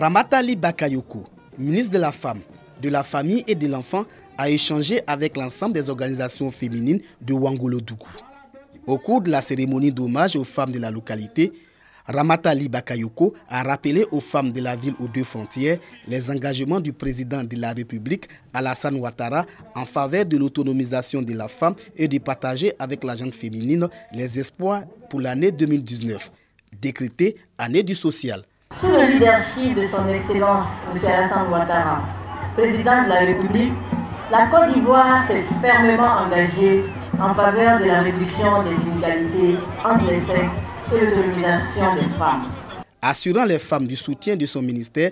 Ramata Ly Bakayoko, ministre de la Femme, de la Famille et de l'Enfant, a échangé avec l'ensemble des organisations féminines de Ouangoulo-Dougou. Au cours de la cérémonie d'hommage aux femmes de la localité, Ramata Ly Bakayoko a rappelé aux femmes de la ville aux deux frontières les engagements du président de la République, Alassane Ouattara, en faveur de l'autonomisation de la femme et de partager avec la gente féminine les espoirs pour l'année 2019, décrétée année du social. Sous le leadership de son Excellence M. Alassane Ouattara, président de la République, la Côte d'Ivoire s'est fermement engagée en faveur de la réduction des inégalités entre les sexes et l'autonomisation des femmes. Assurant les femmes du soutien de son ministère,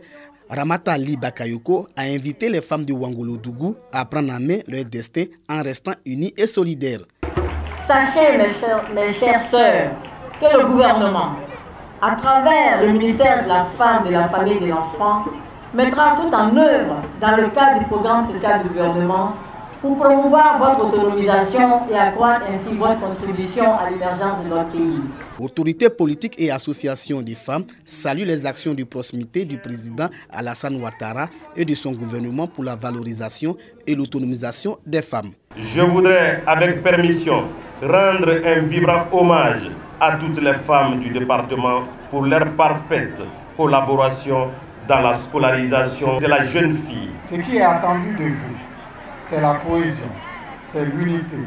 Ramata Ly Bakayoko a invité les femmes de Ouangoulo-Dougou à prendre en main leur destin en restant unies et solidaires. Sachez, mes chères sœurs, que le gouvernement, à travers le ministère de la Femme, de la Famille et de l'Enfant, mettra tout en œuvre dans le cadre du programme social du gouvernement pour promouvoir votre autonomisation et accroître ainsi votre contribution à l'émergence de notre pays. Autorités politiques et associations des femmes saluent les actions de proximité du président Alassane Ouattara et de son gouvernement pour la valorisation et l'autonomisation des femmes. Je voudrais, avec permission, rendre un vibrant hommage à toutes les femmes du département pour leur parfaite collaboration dans la scolarisation de la jeune fille. Ce qui est attendu de vous, c'est la cohésion, c'est l'unité,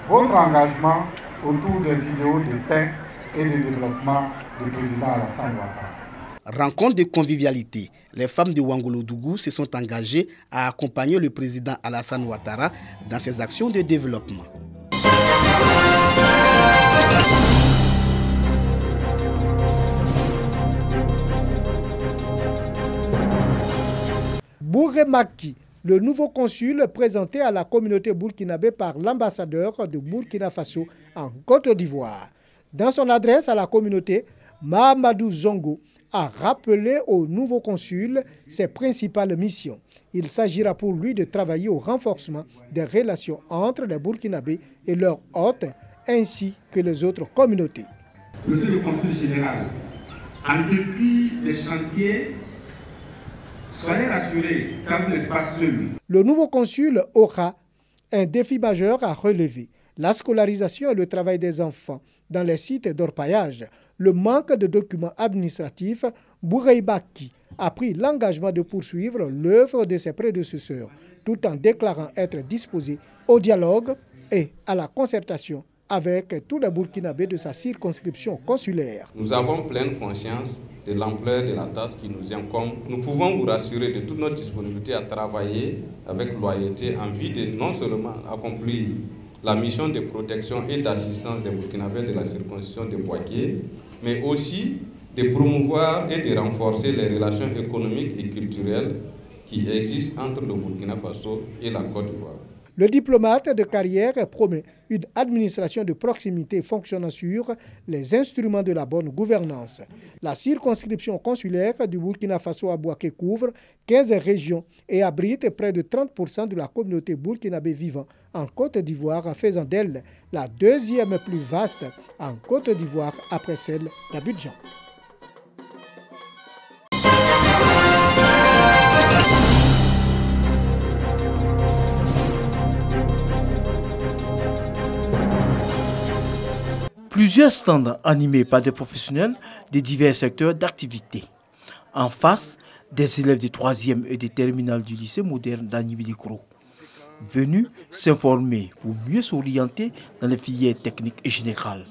votre engagement autour des idéaux de paix et de développement du président Alassane Ouattara. Rencontre de convivialité. Les femmes de Ouangoulo-Dougou se sont engagées à accompagner le président Alassane Ouattara dans ses actions de développement. Bouré Maki, le nouveau consul présenté à la communauté burkinabé par l'ambassadeur de Burkina Faso en Côte d'Ivoire. Dans son adresse à la communauté, Mahamadou Zongo a rappelé au nouveau consul ses principales missions. Il s'agira pour lui de travailler au renforcement des relations entre les Burkinabés et leurs hôtes, ainsi que les autres communautés. Monsieur le consul général, en dépit des chantiers, soyez rassurés, car vous n'êtes pas seul. Le nouveau consul aura un défi majeur à relever: la scolarisation et le travail des enfants dans les sites d'orpaillage. Le manque de documents administratifs, Bouré Maki a pris l'engagement de poursuivre l'œuvre de ses prédécesseurs, tout en déclarant être disposé au dialogue et à la concertation avec tous les Burkinabés de sa circonscription consulaire. Nous avons pleine conscience de l'ampleur de la tâche qui nous incombe. Nous pouvons vous rassurer de toute notre disponibilité à travailler avec loyauté en vue de non seulement accomplir la mission de protection et d'assistance des Burkinabés de la circonscription de Boaké, mais aussi de promouvoir et de renforcer les relations économiques et culturelles qui existent entre le Burkina Faso et la Côte d'Ivoire. Le diplomate de carrière promet une administration de proximité fonctionnant sur les instruments de la bonne gouvernance. La circonscription consulaire du Burkina Faso à Boaké couvre 15 régions et abrite près de 30% de la communauté burkinabé vivant en Côte d'Ivoire, faisant d'elle la deuxième plus vaste en Côte d'Ivoire après celle d'Abidjan. Plusieurs stands animés par des professionnels de divers secteurs d'activité. En face, des élèves de 3e et de terminale du lycée moderne d'Agnibi-Likoro, venus s'informer pour mieux s'orienter dans les filières techniques et générales.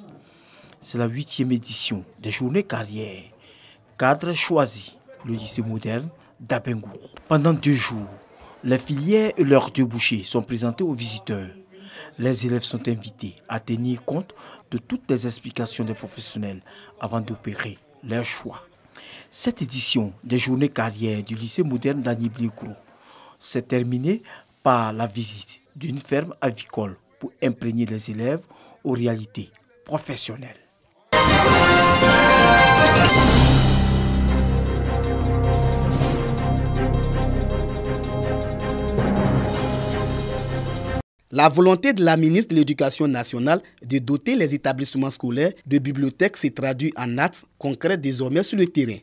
C'est la 8e édition des journées carrières. Cadre choisi, le lycée moderne d'Abengour. Pendant 2 jours, les filières et leurs débouchés sont présentés aux visiteurs. Les élèves sont invités à tenir compte de toutes les explications des professionnels avant d'opérer leur choix. Cette édition des journées carrières du lycée moderne d'Agnibi-Likoro s'est terminée par la visite d'une ferme avicole pour imprégner les élèves aux réalités professionnelles. La volonté de la ministre de l'Éducation nationale de doter les établissements scolaires de bibliothèques s'est traduite en actes concrets désormais sur le terrain.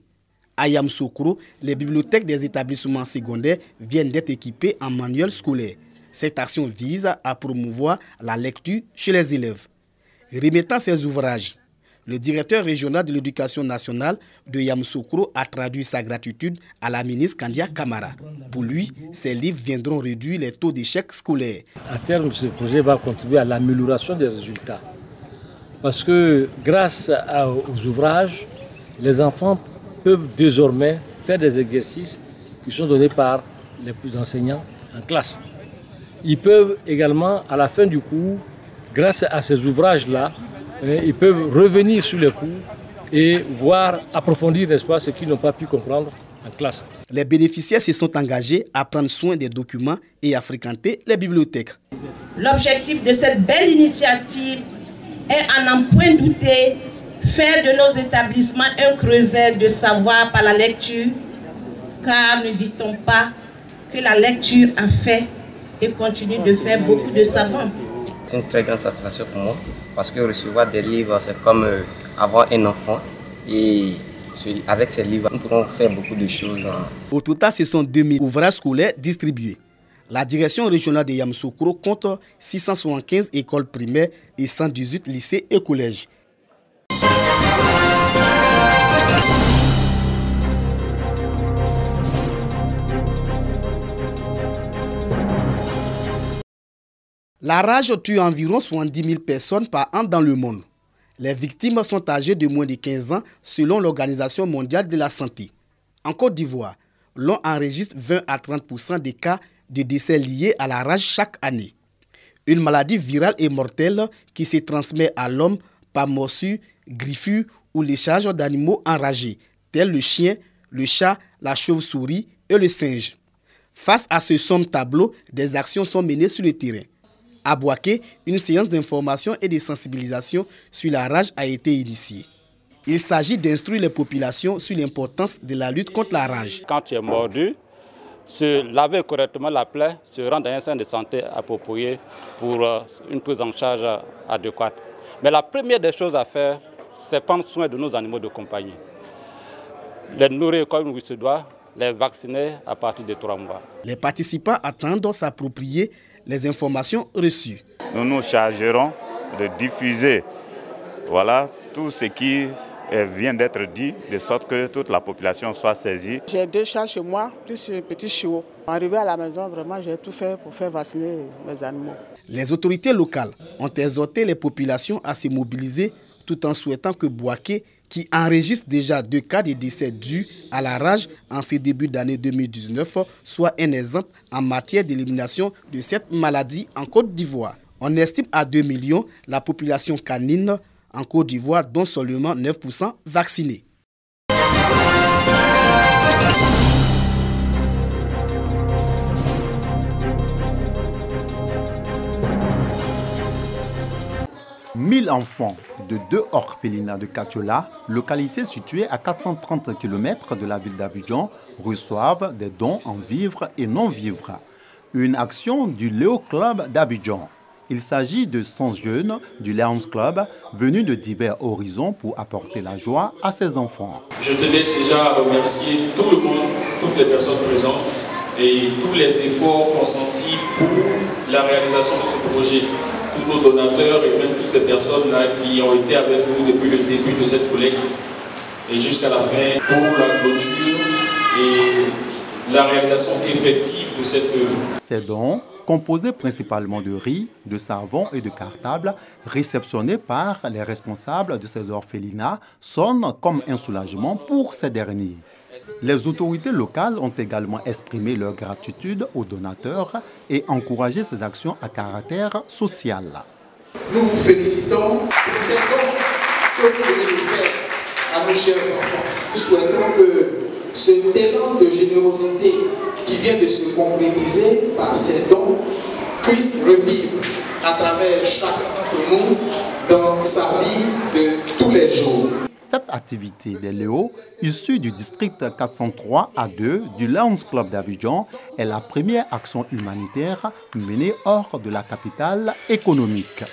À Yamoussoukro, les bibliothèques des établissements secondaires viennent d'être équipées en manuels scolaires. Cette action vise à promouvoir la lecture chez les élèves. Remettant ces ouvrages, le directeur régional de l'éducation nationale de Yamoussoukro a traduit sa gratitude à la ministre Kandia Kamara. Pour lui, ces livres viendront réduire les taux d'échec scolaires. À terme, ce projet va contribuer à l'amélioration des résultats. Parce que grâce aux ouvrages, les enfants peuvent désormais faire des exercices qui sont donnés par les enseignants en classe. Ils peuvent également, à la fin du cours, grâce à ces ouvrages-là, ils peuvent revenir sur les cours et voir, approfondir, n'est-ce pas, ce qu'ils n'ont pas pu comprendre en classe. Les bénéficiaires se sont engagés à prendre soin des documents et à fréquenter les bibliothèques. L'objectif de cette belle initiative est, à n'en point douter, faire de nos établissements un creuset de savoir par la lecture, car ne dit-on pas que la lecture a fait et continue de faire beaucoup de savants. C'est une très grande satisfaction pour moi parce que recevoir des livres, c'est comme avoir un enfant et avec ces livres, nous pourrons faire beaucoup de choses. Au total, ce sont 2000 ouvrages scolaires distribués. La direction régionale de Yamoussoukro compte 675 écoles primaires et 118 lycées et collèges. La rage tue environ 70 000 personnes par an dans le monde. Les victimes sont âgées de moins de 15 ans selon l'Organisation mondiale de la santé. En Côte d'Ivoire, l'on enregistre 20 à 30% des cas de décès liés à la rage chaque année. Une maladie virale et mortelle qui se transmet à l'homme par morsure, griffure ou léchage d'animaux enragés, tels le chien, le chat, la chauve-souris et le singe. Face à ce sombre tableau, des actions sont menées sur le terrain. À Bouaké, une séance d'information et de sensibilisation sur la rage a été initiée. Il s'agit d'instruire les populations sur l'importance de la lutte contre la rage. Quand tu es mordu, se laver correctement la plaie, se rendre dans un centre de santé approprié pour une prise en charge adéquate. Mais la première des choses à faire, c'est prendre soin de nos animaux de compagnie. Les nourrir comme il se doit, les vacciner à partir de 3 mois. Les participants attendent s'approprier les informations reçues. Nous nous chargerons de diffuser tout ce qui vient d'être dit, de sorte que toute la population soit saisie. J'ai 2 chats chez moi, plus un petit chiot. Arrivé à la maison, vraiment, j'ai tout fait pour faire vacciner mes animaux. Les autorités locales ont exhorté les populations à se mobiliser tout en souhaitant que Bouaké, qui enregistre déjà 2 cas de décès dus à la rage en ce début d'année 2019, soit un exemple en matière d'élimination de cette maladie en Côte d'Ivoire. On estime à 2 millions la population canine en Côte d'Ivoire, dont seulement 9% vaccinés. Mille enfants de 2 orphelinats de Katiola, localité située à 430 km de la ville d'Abidjan, reçoivent des dons en vivres et non-vivres. Une action du Léo Club d'Abidjan. Il s'agit de 100 jeunes du Lions Club venus de divers horizons pour apporter la joie à ces enfants. Je tenais déjà à remercier tout le monde, toutes les personnes présentes et tous les efforts consentis pour la réalisation de ce projet. Tous nos donateurs et même toutes ces personnes-là qui ont été avec nous depuis le début de cette collecte et jusqu'à la fin pour la clôture et la réalisation effective de cette œuvre. Ces dons, composés principalement de riz, de savon et de cartables, réceptionnés par les responsables de ces orphelinats, sonnent comme un soulagement pour ces derniers. Les autorités locales ont également exprimé leur gratitude aux donateurs et encouragé ces actions à caractère social. Nous vous félicitons pour ces dons que vous venez de faire à nos chers enfants. Nous souhaitons que ce talent de générosité qui vient de se concrétiser par ces dons puisse revivre à travers chacun d'entre nous dans sa vie de tous les jours. Cette activité des Léo, issue du district 403 A2 du Lions Club d'Abidjan, est la première action humanitaire menée hors de la capitale économique.